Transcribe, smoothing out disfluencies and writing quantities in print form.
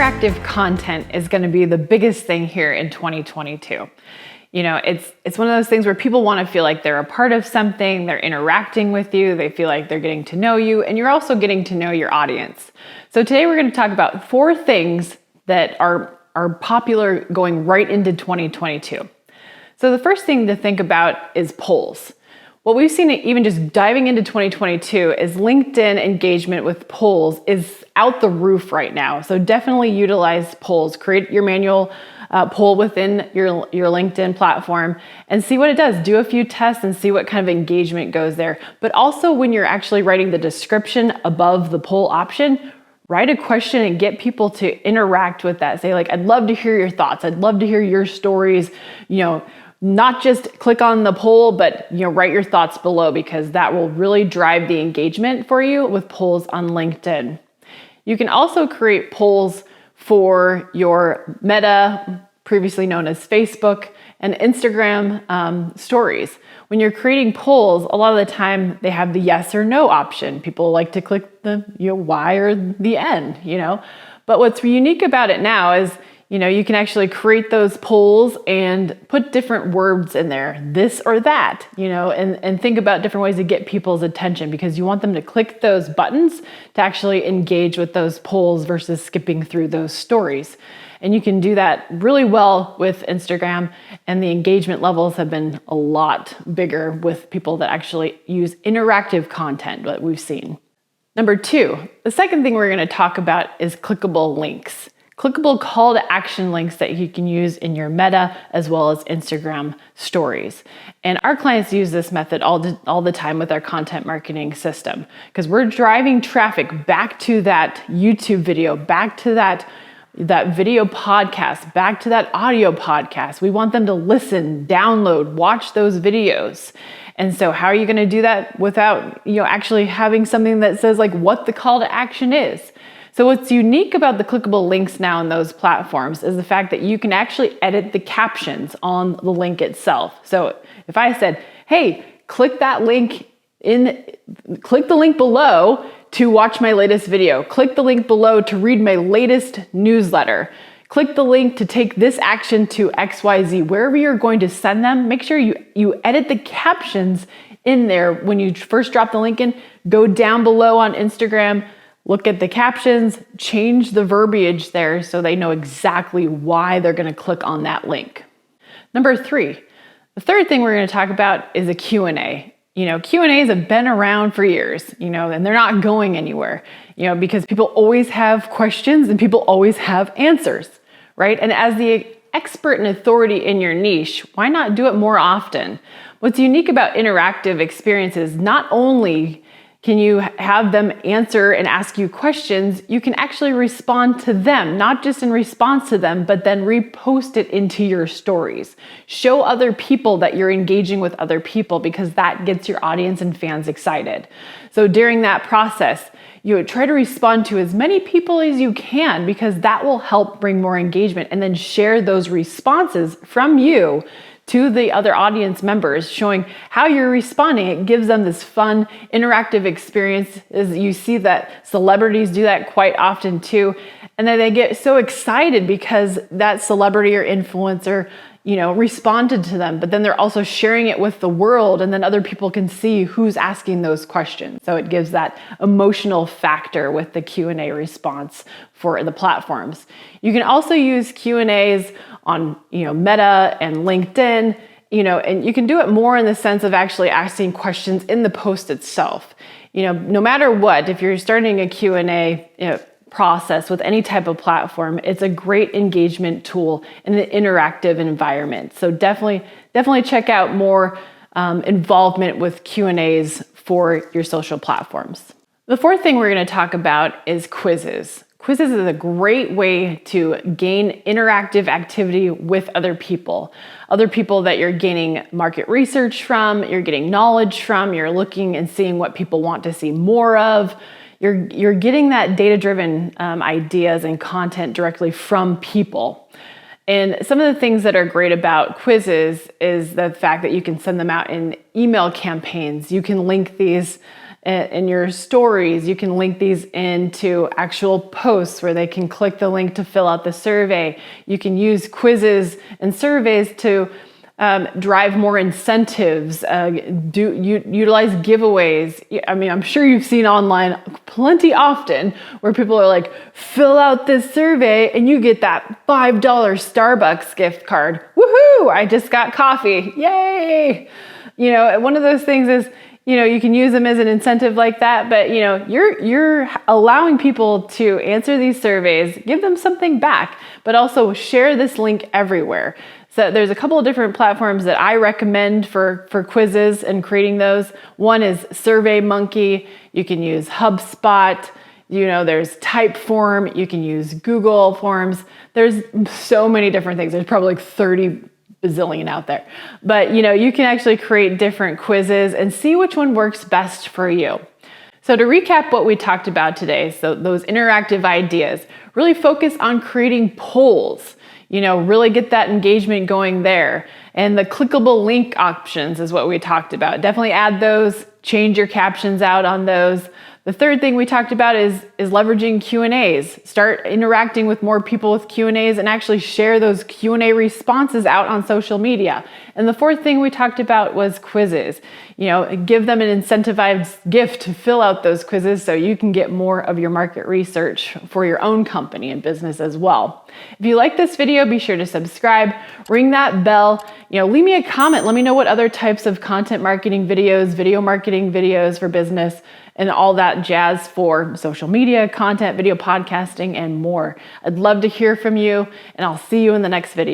interactive content is going to be the biggest thing here in 2022. You know, it's one of those things where people want to feel like they're a part of something, they're interacting with you, they feel like they're getting to know you, and you're also getting to know your audience. So today we're going to talk about 4 things that are popular going right into 2022. So the first thing to think about is polls. What we've seen even just diving into 2022 is LinkedIn engagement with polls is out the roof right now. So definitely utilize polls. Create your manual poll within your LinkedIn platform and see what it does. Do a few tests and see what kind of engagement goes there. But also when you're actually writing the description above the poll option, write a question and get people to interact with that. Say like, I'd love to hear your thoughts. I'd love to hear your stories, not just click on the poll, but write your thoughts below, because that will really drive the engagement for you with polls on LinkedIn. You can also create polls for your Meta, previously known as Facebook, and Instagram stories. When you're creating polls, a lot of the time they have the yes or no option. People like to click the Y or the N, But what's unique about it now is you can actually create those polls and put different words in there, this or that, and think about different ways to get people's attention, because you want them to click those buttons to actually engage with those polls versus skipping through those stories. And you can do that really well with Instagram, and the engagement levels have been a lot bigger with people that actually use interactive content that we've seen. Number 2, the second thing we're going to talk about is clickable links. Clickable call to action links that you can use in your Meta as well as Instagram stories. And our clients use this method all the time with our content marketing system, because we're driving traffic back to that YouTube video, back to that video podcast, back to that audio podcast. We want them to listen, download, watch those videos. And so how are you going to do that without actually having something that says like what the call to action is? So what's unique about the clickable links now in those platforms is the fact that you can actually edit the captions on the link itself. So if I said, hey, click the link below to watch my latest video, click the link below to read my latest newsletter, click the link to take this action to XYZ, wherever you're going to send them, make sure you edit the captions in there when you first drop the link in. Go down below on Instagram, look at the captions, change the verbiage there so they know exactly why they're going to click on that link. Number 3, the third thing we're going to talk about is a Q&A. Q&As have been around for years, and they're not going anywhere, because people always have questions and people always have answers, right? And as the expert and authority in your niche, why not do it more often? What's unique about interactive experiences, not only can you have them answer and ask you questions, you can actually respond to them, not just in response to them, but then repost it into your stories. Show other people that you're engaging with other people, because that gets your audience and fans excited. So during that process, try to respond to as many people as you can, because that will help bring more engagement, and then share those responses from you to the other audience members, showing how you're responding. It gives them this fun, interactive experience. As you see that celebrities do that quite often too. And then they get so excited because that celebrity or influencer, responded to them, but then they're also sharing it with the world, and then other people can see who's asking those questions. So it gives that emotional factor with the Q&A response for the platforms. You can also use Q&As on, Meta and LinkedIn, and you can do it more in the sense of actually asking questions in the post itself. No matter what, if you're starting a Q&A, process with any type of platform, it's a great engagement tool in an interactive environment. So definitely check out more involvement with Q&As for your social platforms. The 4th thing we're going to talk about is quizzes. Quizzes is a great way to gain interactive activity with other people that you're gaining market research from, you're getting knowledge from, you're looking and seeing what people want to see more of. You're getting that data-driven ideas and content directly from people. And some of the things that are great about quizzes is the fact that you can send them out in email campaigns. You can link these in your stories. You can link these into actual posts where they can click the link to fill out the survey. You can use quizzes and surveys to drive more incentives, utilize giveaways. I mean, I'm sure you've seen online plenty often where people are like, fill out this survey and you get that $5 Starbucks gift card. Woohoo! I just got coffee. Yay! One of those things is, you can use them as an incentive like that, but you're allowing people to answer these surveys, give them something back, but also share this link everywhere. So there's a couple of different platforms that I recommend for quizzes and creating those. One is SurveyMonkey. You can use HubSpot. There's Typeform. You can use Google Forms. There's so many different things. There's probably like 30 bazillion out there. But you can actually create different quizzes and see which one works best for you. So to recap what we talked about today, so those interactive ideas, really focus on creating polls. Really get that engagement going there. And the clickable link options is what we talked about. Definitely add those, change your captions out on those. The third thing we talked about is leveraging Q&As. Start interacting with more people with Q&As and actually share those Q&A responses out on social media. And the fourth thing we talked about was quizzes. Give them an incentivized gift to fill out those quizzes so you can get more of your market research for your own company and business as well. If you like this video, be sure to subscribe, ring that bell, leave me a comment. Let me know what other types of content marketing videos, video marketing videos for business, and all that jazz for social media, content, video podcasting, and more. I'd love to hear from you, and I'll see you in the next video.